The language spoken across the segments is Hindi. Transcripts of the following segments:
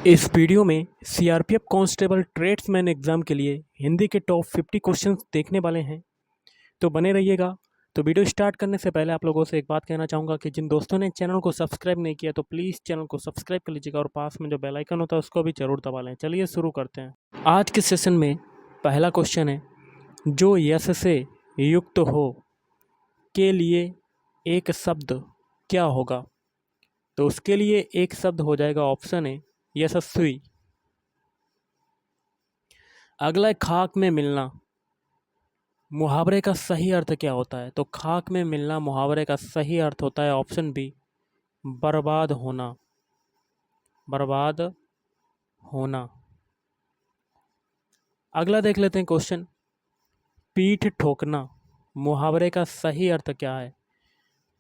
इस वीडियो में सीआरपीएफ कांस्टेबल ट्रेड्समैन एग्ज़ाम के लिए हिंदी के टॉप 50 क्वेश्चंस देखने वाले हैं, तो बने रहिएगा। तो वीडियो स्टार्ट करने से पहले आप लोगों से एक बात कहना चाहूँगा कि जिन दोस्तों ने चैनल को सब्सक्राइब नहीं किया तो प्लीज़ चैनल को सब्सक्राइब कर लीजिएगा और पास में जो बेल आइकन होता है उसको भी ज़रूर दबा लें। चलिए शुरू करते हैं। आज के सेशन में पहला क्वेश्चन है, जो यश से युक्त हो के लिए एक शब्द क्या होगा? तो उसके लिए एक शब्द हो जाएगा, ऑप्शन है यशस्वी। अगला है खाक में मिलना, मुहावरे का सही अर्थ क्या होता है? तो खाक में मिलना मुहावरे का सही अर्थ होता है ऑप्शन बी, बर्बाद होना। बर्बाद होना। अगला देख लेते हैं क्वेश्चन, पीठ ठोकना मुहावरे का सही अर्थ क्या है?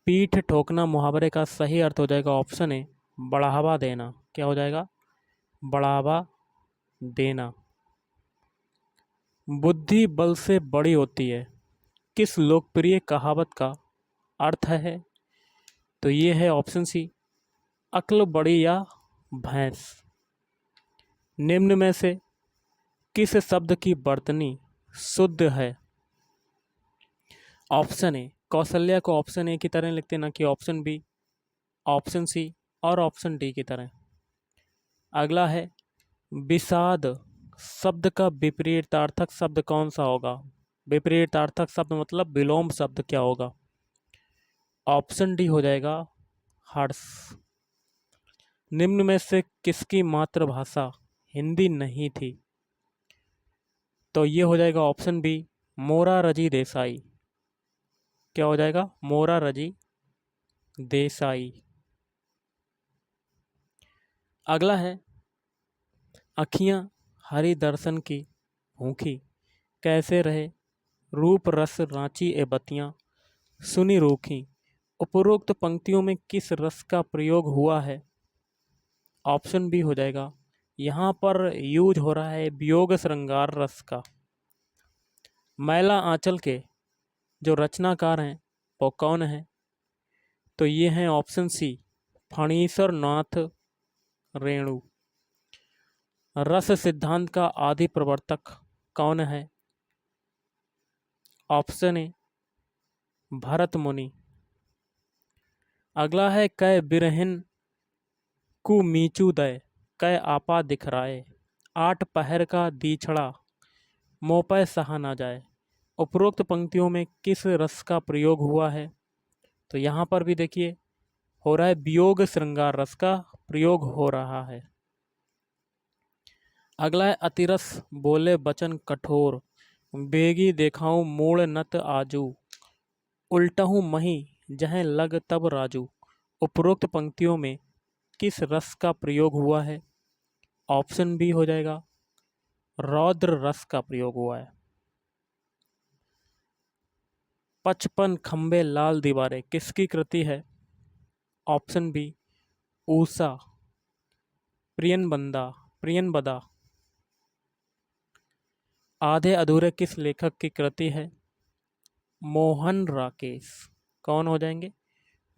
पीठ ठोकना मुहावरे का सही अर्थ हो जाएगा, ऑप्शन है बढ़ावा देना। क्या हो जाएगा? बढ़ावा देना। बुद्धि बल से बड़ी होती है, किस लोकप्रिय कहावत का अर्थ है? तो ये है ऑप्शन सी, अक्ल बड़ी या भैंस। निम्न में से किस शब्द की वर्तनी शुद्ध है? ऑप्शन ए कौशल्या को ऑप्शन ए की तरह लिखते ना कि ऑप्शन बी, ऑप्शन सी और ऑप्शन डी की तरह। अगला है विषाद शब्द का विपरीतार्थक शब्द कौन सा होगा? विपरीतार्थक शब्द मतलब विलोम शब्द क्या होगा? ऑप्शन डी हो जाएगा हर्ष। निम्न में से किसकी मातृभाषा हिंदी नहीं थी? तो ये हो जाएगा ऑप्शन बी, मोरारजी देसाई। क्या हो जाएगा? मोरारजी देसाई। अगला है अखियां हरि दर्शन की भूखी कैसे रहे, रूप रस रांची ए बतियां सुनी रूखी। उपरोक्त पंक्तियों में किस रस का प्रयोग हुआ है? ऑप्शन बी हो जाएगा, यहाँ पर यूज हो रहा है वियोग श्रृंगार रस का। मैला आंचल के जो रचनाकार हैं वो कौन है? तो ये हैं ऑप्शन सी, फणीश्वर नाथ रेणु। रस सिद्धांत का आदि प्रवर्तक कौन है? ऑप्शन ए भरत मुनि। अगला है कै बिरहिन कु मीचू दय कै आपा दिखराए, आठ पहर का दीछड़ा मोपय सहा ना जाए। उपरोक्त पंक्तियों में किस रस का प्रयोग हुआ है? तो यहाँ पर भी देखिए हो रहा है वियोग श्रृंगार रस का प्रयोग हो रहा है। अगला है अतिरस बोले बचन कठोर, बेगी देखाऊं मूड़ नत आजू, उल्टहूँ मही जहें लग तब राजू। उपरोक्त पंक्तियों में किस रस का प्रयोग हुआ है? ऑप्शन बी हो जाएगा, रौद्र रस का प्रयोग हुआ है। 55 खंबे लाल दीवारें किसकी कृति है? Option B, Usha Priyamvada. आधे अधूरे किस लेखक की कृति है? मोहन राकेश। कौन हो जाएंगे?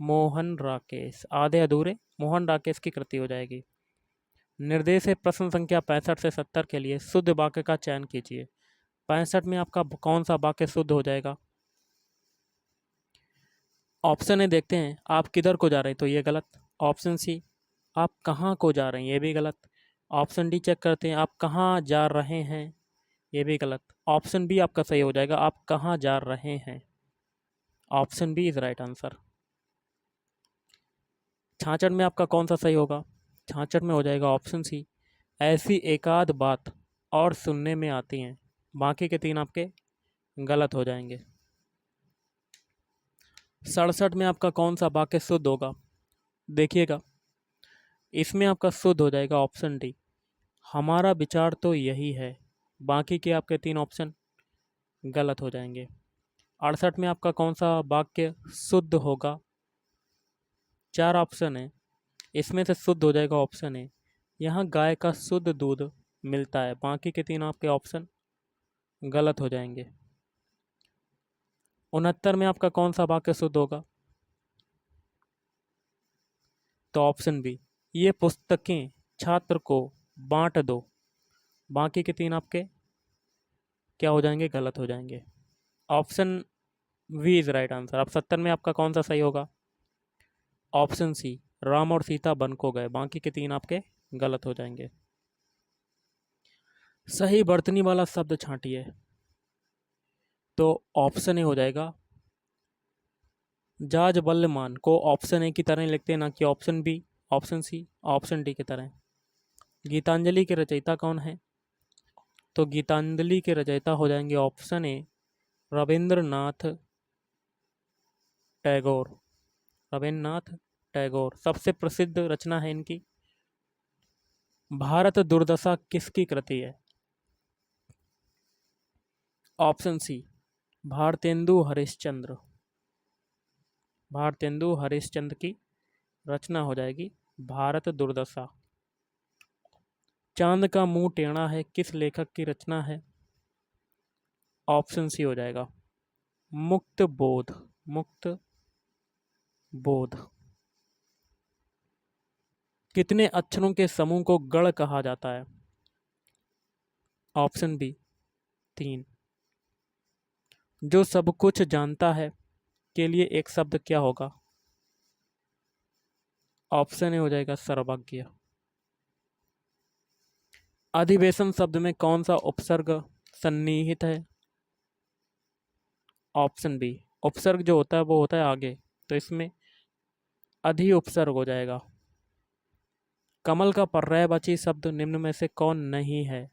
मोहन राकेश। आधे अधूरे मोहन राकेश की कृति हो जाएगी। निर्देश है प्रश्न संख्या 65 से 70 के लिए शुद्ध वाक्य का चयन कीजिए। 65 में आपका कौन सा वाक्य शुद्ध हो जाएगा? ऑप्शन है देखते हैं, आप किधर को जा रहे हैं? तो ये गलत। ऑप्शन सी, आप कहाँ को जा रहे हैं? ये भी गलत। ऑप्शन डी चेक करते हैं, आप कहाँ जा रहे हैं? ये भी गलत। ऑप्शन बी आपका सही हो जाएगा, आप कहाँ जा रहे हैं। Option B is right answer. 66 में आपका कौन सा सही होगा? 66 में हो जाएगा ऑप्शन सी, ऐसी एकाध बात और सुनने में आती हैं। बाकी के तीन आपके गलत हो जाएंगे। 67 में आपका कौन सा वाक्य शुद्ध होगा? देखिएगा, इसमें आपका शुद्ध हो जाएगा ऑप्शन डी, हमारा विचार तो यही है। बाकी के आपके तीन ऑप्शन गलत हो जाएंगे। 68 में आपका कौन सा वाक्य शुद्ध होगा? 4 ऑप्शन है, इसमें से शुद्ध हो जाएगा ऑप्शन ए, यहाँ गाय का शुद्ध दूध मिलता है। बाकी के तीन आपके ऑप्शन गलत हो जाएंगे। 69 में आपका कौन सा वाक्य शुद्ध होगा? तो ऑप्शन बी, ये पुस्तकें छात्र को बांट दो। बाकी के 3 आपके क्या हो जाएंगे? गलत हो जाएंगे। Option V is right answer. अब 70 में आपका कौन सा सही होगा? ऑप्शन सी, राम और सीता वन को गए। बाकी के 3 आपके गलत हो जाएंगे। सही वर्तनी वाला शब्द छांटिए, तो ऑप्शन ए हो जाएगा जाज्वल्यमान को ऑप्शन ए की तरह लिखते हैं, ना कि option B, option C, option D की तरह। गीतांजलि के रचयिता कौन है? तो गीतांजलि के रचयिता हो जाएंगे ऑप्शन ए रविंद्रनाथ टैगोर। रविन्द्रनाथ टैगोर सबसे प्रसिद्ध रचना है इनकी। भारत दुर्दशा किसकी कृति है? Option C, Bharatendu Harishchandra. भारतेंदु हरिश्चंद्र की रचना हो जाएगी भारत दुर्दशा। चांद का मुंह टेढ़ा है किस लेखक की रचना है? ऑप्शन सी हो जाएगा मुक्त बोध। मुक्त बोध। कितने अक्षरों के समूह को गण कहा जाता है? Option B 3। जो सब कुछ जानता है के लिए एक शब्द क्या होगा? ऑप्शन ए हो जाएगा सर्वज्ञ। अधिवेशन शब्द में कौन सा उपसर्ग सन्निहित है? ऑप्शन बी, उपसर्ग जो होता है वो होता है आगे, तो इसमें अधि उपसर्ग हो जाएगा। कमल का पर्यायवाची शब्द निम्न में से कौन नहीं है?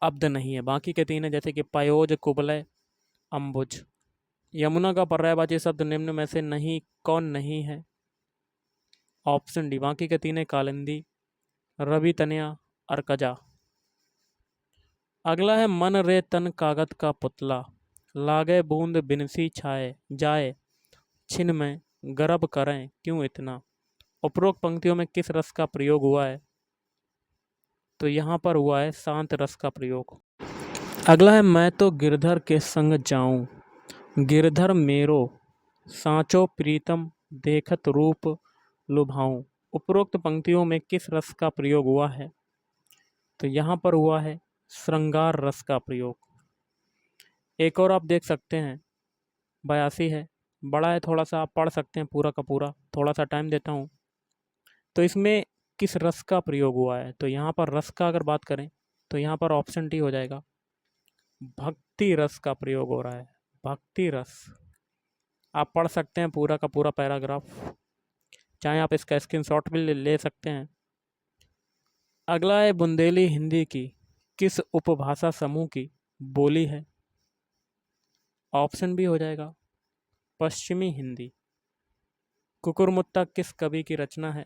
अब्द नहीं है। बाकी के 3 है, जैसे कि पयोज, कुबलय, अंबुज। यमुना का पर्यायवाची शब्द निम्न में से नहीं कौन नहीं है? Option D. बाकी के 3 है कालिंदी, रवि, तनया, अर्कजा। अगला है मन रे तन कागत का पुतला, लागे बूंद बिनसी छाए जाए, छिन में गर्भ करें क्यों इतना। उपरोक्त पंक्तियों में किस रस का प्रयोग हुआ है? तो यहाँ पर हुआ है शांत रस का प्रयोग। अगला है मैं तो गिरधर के संग जाऊं, गिरधर मेरो सांचो प्रीतम देखत रूप लुभाऊं। उपरोक्त पंक्तियों में किस रस का प्रयोग हुआ है? तो यहाँ पर हुआ है श्रृंगार रस का प्रयोग। एक और आप देख सकते हैं 82 है, बड़ा है थोड़ा सा, आप पढ़ सकते हैं पूरा का पूरा, थोड़ा सा टाइम देता हूँ। तो इसमें किस रस का प्रयोग हुआ है? तो यहाँ पर रस का अगर बात करें तो यहाँ पर ऑप्शन डी हो जाएगा भक्ति रस का प्रयोग हो रहा है। भक्ति रस। आप पढ़ सकते हैं पूरा का पूरा पैराग्राफ, चाहे आप इसका स्क्रीनशॉट भी ले सकते हैं। अगला है बुंदेली हिंदी की किस उपभाषा समूह की बोली है? ऑप्शन बी हो जाएगा पश्चिमी हिंदी। कुकुरमुत्ता किस कवि की रचना है?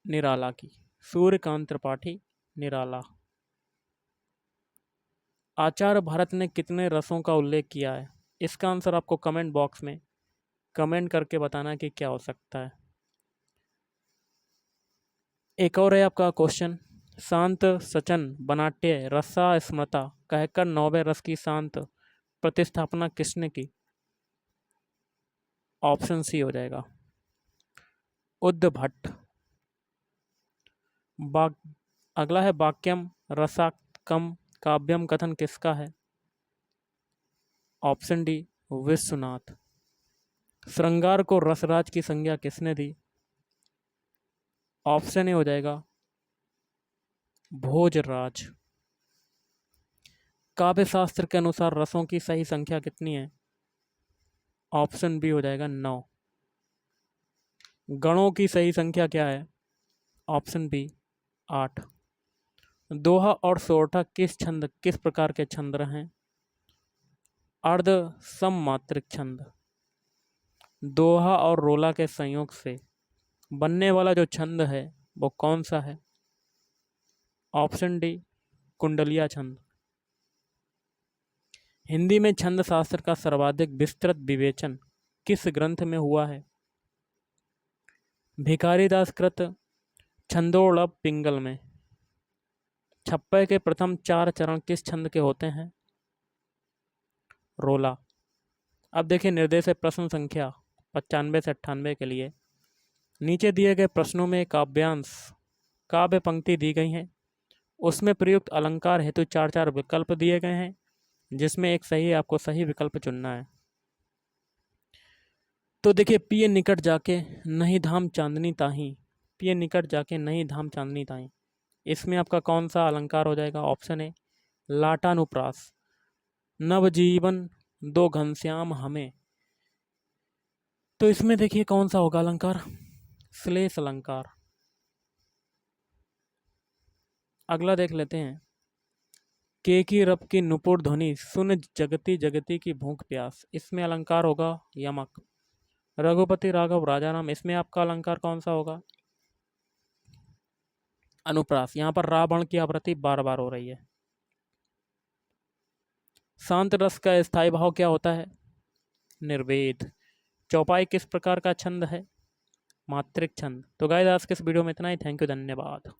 निराला की। सूर्यकांत त्रिपाठी, निराला। आचार्य भारत ने कितने रसों का उल्लेख किया है? इसका आंसर आपको कमेंट बॉक्स में कमेंट करके बताना कि क्या हो सकता है। एक और है आपका क्वेश्चन, शांत सचन बनाट्य रसा स्मृता कहकर 9वें रस की शांत प्रतिस्थापना किसने की? ऑप्शन सी हो जाएगा उद्भट। अगला है वाक्यम रसाकम काव्यम कथन किसका है? Option D Vishwanath. श्रृंगार को रसराज की संज्ञा किसने दी? ऑप्शन ए हो जाएगा भोजराज। काव्य शास्त्र के अनुसार रसों की सही संख्या कितनी है? ऑप्शन बी हो जाएगा 9। गणों की सही संख्या क्या है? Option B 8। दोहा और सोरठा किस प्रकार के छंद हैं? अर्ध सममात्रिक छंद। दोहा और रोला के संयोग से बनने वाला जो छंद है वो कौन सा है? ऑप्शन डी कुंडलिया छंद। हिंदी में छंद शास्त्र का सर्वाधिक विस्तृत विवेचन किस ग्रंथ में हुआ है? भिखारीदास कृत छंदोड़व पिंगल में। छप्पय के प्रथम 4 चरण किस छंद के होते हैं? रोला। अब देखिए निर्देश है प्रश्न संख्या 95 से 98 के लिए। नीचे दिए गए प्रश्नों में काव्यांश काव्य पंक्ति दी गई है, उसमें प्रयुक्त अलंकार हेतु 4-4 विकल्प दिए गए हैं, जिसमें एक सही है, आपको सही विकल्प चुनना है। तो देखिए, पिए निकट जाके नहीं धाम चांदनी ताही, पिए निकट जाके नहीं धाम चांदनी ताही, इसमें आपका कौन सा अलंकार हो जाएगा? ऑप्शन है लाटानुप्रास। नवजीवन दो घनश्याम हमें, तो इसमें देखिए कौन सा होगा अलंकार? श्लेष अलंकार। अगला देख लेते हैं। के की रब की नुपुर ध्वनि सुन जगती जगती की भूख प्यास, इसमें अलंकार होगा यमक। रघुपति राघव राजा नाम, इसमें आपका अलंकार कौन सा होगा? अनुप्रास। यहाँ पर रावण की आवृत्ति बार बार हो रही है। शांत रस का स्थायी भाव क्या होता है? निर्वेद। चौपाई किस प्रकार का छंद है? मात्रिक छंद। तो गाइस आज के इस वीडियो में इतना ही। थैंक यू, धन्यवाद।